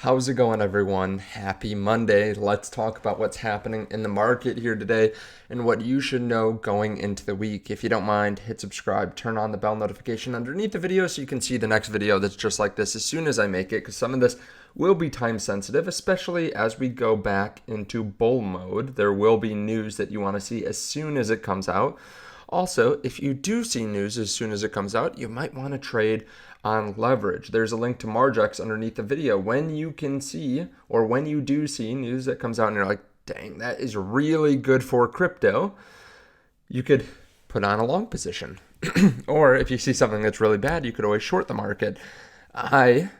How's it going, everyone? Happy Monday. Let's talk about what's happening in the market here today and what you should know going into the week. If you don't mind, hit subscribe, turn on the bell notification underneath the video so you can see the next video that's just like this as soon as I make it, because some of this will be time sensitive, especially as we go back into bull mode. There will be news that you want to see as soon as it comes out. Also, if you do see news as soon as it comes out, you might want to trade on leverage. There's a link to Margex underneath the video. When you can see, or when you do see news that comes out and you're like, dang, that is really good for crypto, you could put on a long position. Or if you see something that's really bad, you could always short the market. I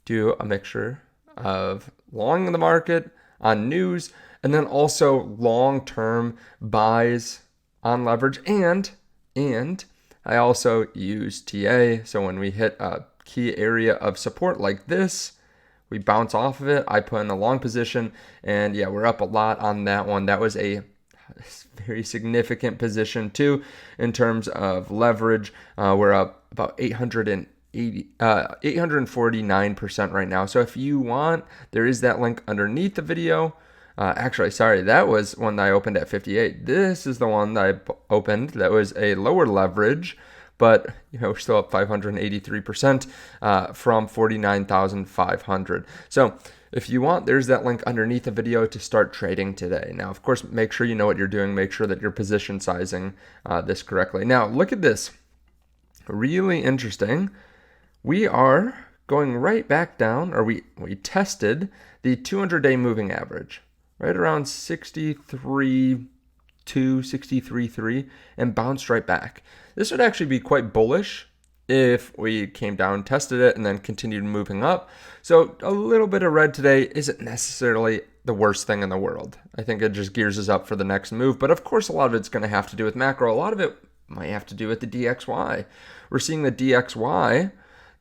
do a mixture of long in the market on news and then also long-term buys on leverage, and I also use TA. So when we hit a key area of support like this, we bounce off of it. I put in a long position, and yeah, we're up a lot on that one. That was a very significant position too in terms of leverage. We're up about 849% right now. So if you want, there is that link underneath the video. Actually, sorry, that was one that I opened at 58. This is the one that I opened that was a lower leverage, but we're still up 583% from 49,500. So if you want, there's that link underneath the video to start trading today. Now, of course, make sure you know what you're doing. Make sure that you're position sizing this correctly. Now, look at this. Really interesting. We are going right back down, or we tested the 200-day moving average, right around 63.2, 63.3, and bounced right back. This would actually be quite bullish if we came down, tested it, and then continued moving up. So a little bit of red today isn't necessarily the worst thing in the world. I think it just gears us up for the next move. But of course, a lot of it's going to have to do with macro. A lot of it might have to do with the DXY. We're seeing the DXY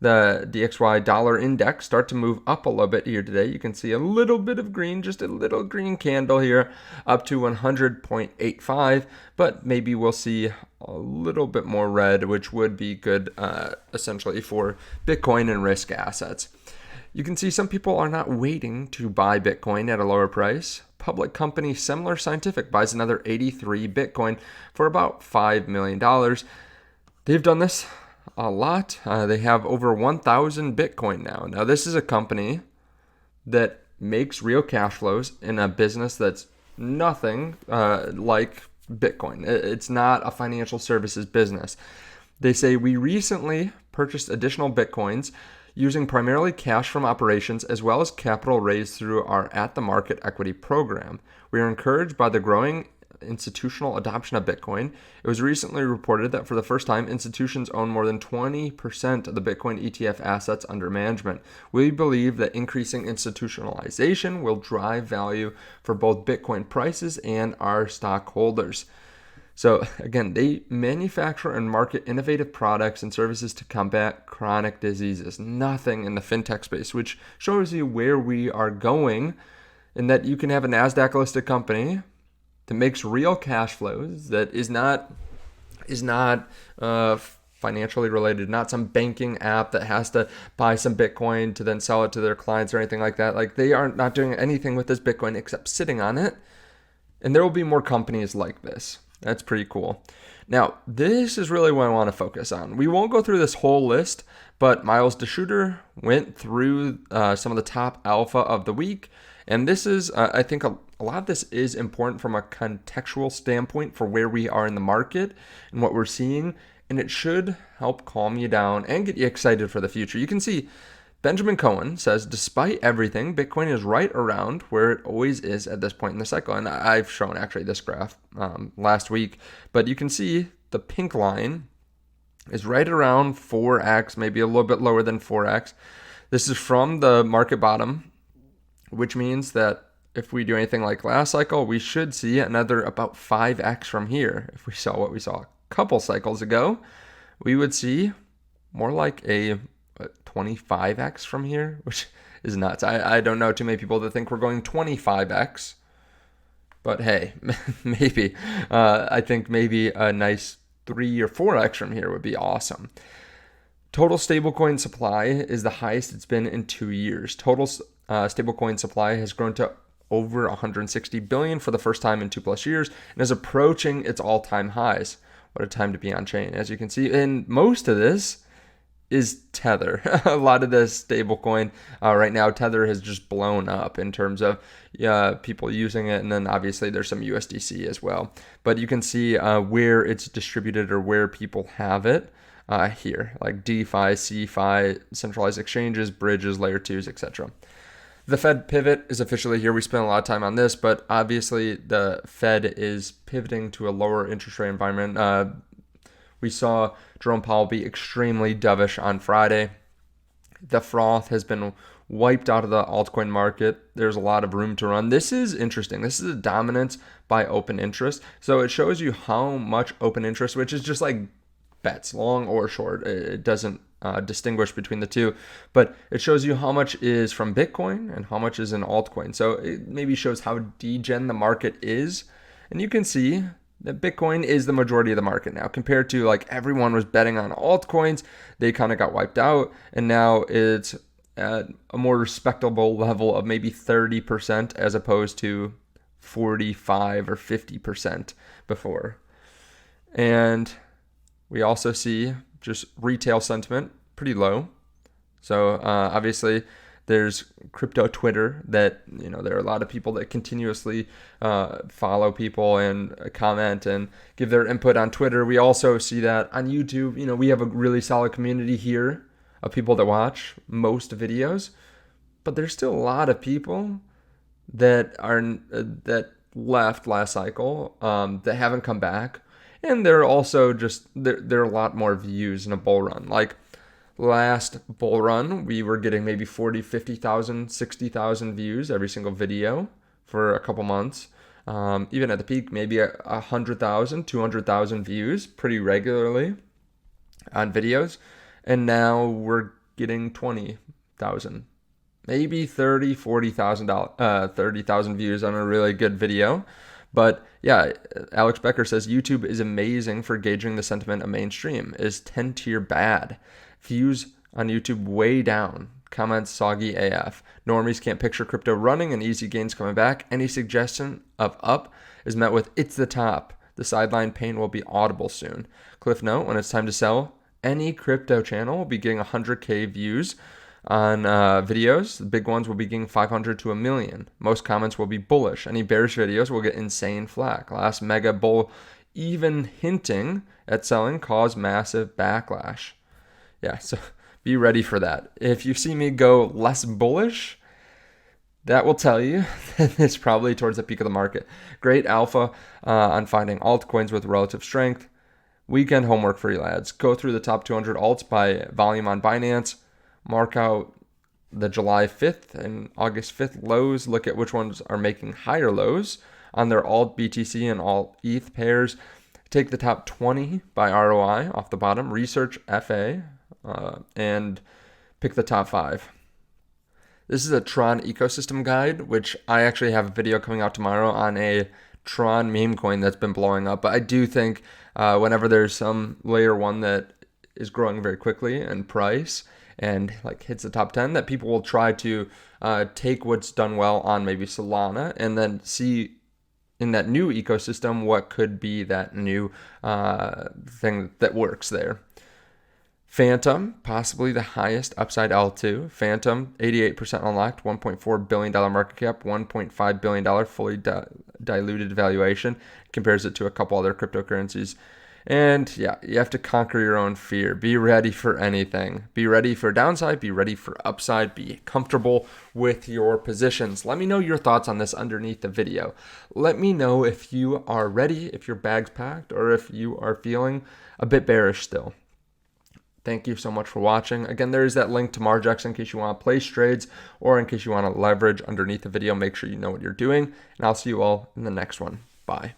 dollar index start to move up a little bit here today. You can see a little bit of green, just a little green candle here up to 100.85, but maybe we'll see a little bit more red, which would be good essentially for Bitcoin and risk assets. You can see some people are not waiting to buy Bitcoin at a lower price. Public company Semler Scientific buys another 83 Bitcoin for about $5 million. They've done this a lot. They have over 1,000 Bitcoin now. Now, this is a company that makes real cash flows in a business that's nothing like Bitcoin. It's not a financial services business. They say, we recently purchased additional Bitcoins using primarily cash from operations as well as capital raised through our at-the-market equity program. We are encouraged by the growing institutional adoption of Bitcoin. It was recently reported that for the first time, institutions own more than 20% of the Bitcoin ETF assets under management. We believe that increasing institutionalization will drive value for both Bitcoin prices and our stockholders. So again, they manufacture and market innovative products and services to combat chronic diseases. Nothing in the fintech space, which shows you where we are going, in that you can have a NASDAQ listed company that makes real cash flows, that is not financially related, not some banking app that has to buy some Bitcoin to then sell it to their clients or anything like that. Like, they are not doing anything with this Bitcoin except sitting on it. And there will be more companies like this. That's pretty cool. Now, this is really what I want to focus on. We won't go through this whole list, but Miles DeShooter went through some of the top alpha of the week. And this is, I think a lot of this is important from a contextual standpoint for where we are in the market and what we're seeing. And it should help calm you down and get you excited for the future. You can see Benjamin Cohen says, despite everything, Bitcoin is right around where it always is at this point in the cycle. And I've shown actually this graph last week, but you can see the pink line is right around 4x, maybe a little bit lower than 4x. This is from the market bottom, which means that if we do anything like last cycle, we should see another about 5x from here. If we saw what we saw a couple cycles ago, we would see more like a 25x from here, which is nuts. I don't know too many people that think we're going 25x, but hey, maybe. I think maybe a nice 3 or 4x from here would be awesome. Total stablecoin supply is the highest it's been in 2 years. Total stablecoin supply has grown to over 160 billion for the first time in 2+ years and is approaching its all-time highs. What a time to be on chain, as you can see. And most of this is Tether. A lot of the stablecoin right now, Tether has just blown up in terms of people using it, and then obviously there's some USDC as well. But you can see where it's distributed or where people have it here, like DeFi, CeFi, centralized exchanges, bridges, layer 2s, etc. The Fed pivot is officially here. We spent a lot of time on this, but obviously the Fed is pivoting to a lower interest rate environment. We saw Jerome Powell be extremely dovish on Friday. The froth has been wiped out of the altcoin market. There's a lot of room to run. This is interesting. This is a dominance by open interest. So it shows you how much open interest, which is just like bets, long or short. It doesn't distinguish between the two, but it shows you how much is from Bitcoin and how much is in altcoin. So it maybe shows how degen the market is. And you can see that Bitcoin is the majority of the market now, compared to like everyone was betting on altcoins. They kind of got wiped out, and now it's at a more respectable level of maybe 30% as opposed to 45 or 50% before. And we also see just retail sentiment pretty low. So obviously there's crypto Twitter that, there are a lot of people that continuously follow people and comment and give their input on Twitter. We also see that on YouTube. We have a really solid community here of people that watch most videos, but there's still a lot of people that left last cycle that haven't come back. And there are also there are a lot more views in a bull run. Like last bull run, we were getting maybe 40, 50,000, 60,000 views every single video for a couple months. Even at the peak, maybe 100,000, 200,000 views pretty regularly on videos. And now we're getting 20,000, maybe 30, 30,000 views on a really good video. But yeah, Alex Becker says YouTube is amazing for gauging the sentiment of mainstream. Is 10 tier bad? Views on YouTube way down. Comments soggy AF. Normies can't picture crypto running and easy gains coming back. Any suggestion of up is met with it's the top. The sideline pain will be audible soon. Cliff note, when it's time to sell, any crypto channel will be getting 100K views on videos. The big ones will be getting 500 to 1 million. Most comments will be bullish. Any bearish videos will get insane flack. Last mega bull, even hinting at selling, caused massive backlash. Yeah, so be ready for that. If you see me go less bullish, that will tell you that it's probably towards the peak of the market. Great alpha on finding altcoins with relative strength. Weekend homework for you lads. Go through the top 200 alts by volume on Binance. Mark out the July 5th and August 5th lows. Look at which ones are making higher lows on their alt BTC and alt ETH pairs. Take the top 20 by ROI off the bottom. Research FA and pick the top 5. This is a Tron ecosystem guide, which I actually have a video coming out tomorrow on a Tron meme coin that's been blowing up. But I do think whenever there's some layer 1 that is growing very quickly in price and like hits the top 10, that people will try to take what's done well on maybe Solana and then see in that new ecosystem what could be that new thing that works there. Phantom, possibly the highest upside L2. Phantom, 88% unlocked, $1.4 billion market cap, $1.5 billion fully diluted valuation. Compares it to a couple other cryptocurrencies. And yeah, you have to conquer your own fear. Be ready for anything. Be ready for downside. Be ready for upside. Be comfortable with your positions. Let me know your thoughts on this underneath the video. Let me know if you are ready, if your bag's packed, or if you are feeling a bit bearish still. Thank you so much for watching. Again, there is that link to Margex in case you want to place trades or in case you want to leverage underneath the video. Make sure you know what you're doing. And I'll see you all in the next one. Bye.